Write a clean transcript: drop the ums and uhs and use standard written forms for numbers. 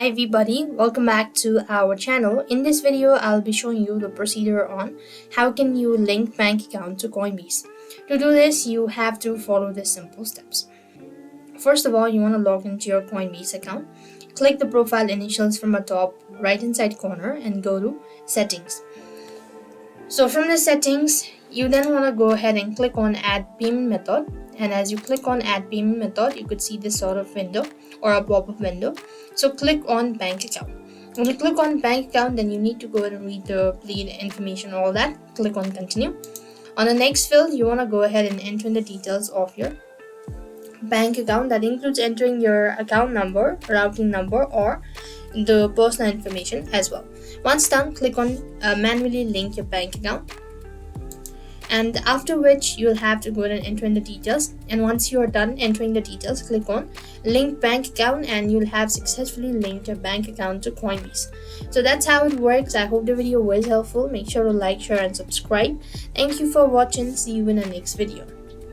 Hi everybody, welcome back to our channel. In this video, I'll be showing you the procedure on how can you link bank account to Coinbase. To do this, you have to follow the simple steps. First of all, you want to log into your Coinbase account. Click the profile initials from the top right hand side corner and go to settings. So from the settings, you then want to go ahead and click on add payment method. And as you click on add payment method, you could see this sort of window or a pop-up window. So click on bank account. When you click on bank account, then you need to go ahead and read the Plaid information, all that. Click on continue. On the next field, you want to go ahead and enter in the details of your bank account. That includes entering your account number, routing number, or the personal information as well. Once done, click on manually link your bank account, and after which you'll have to go ahead and enter in the details. And once you're done entering the details, click on link bank account and you'll have successfully linked your bank account to Coinbase. So that's how it works. I hope the video was helpful. Make sure to like, share and subscribe. Thank you for watching. See you in the next video.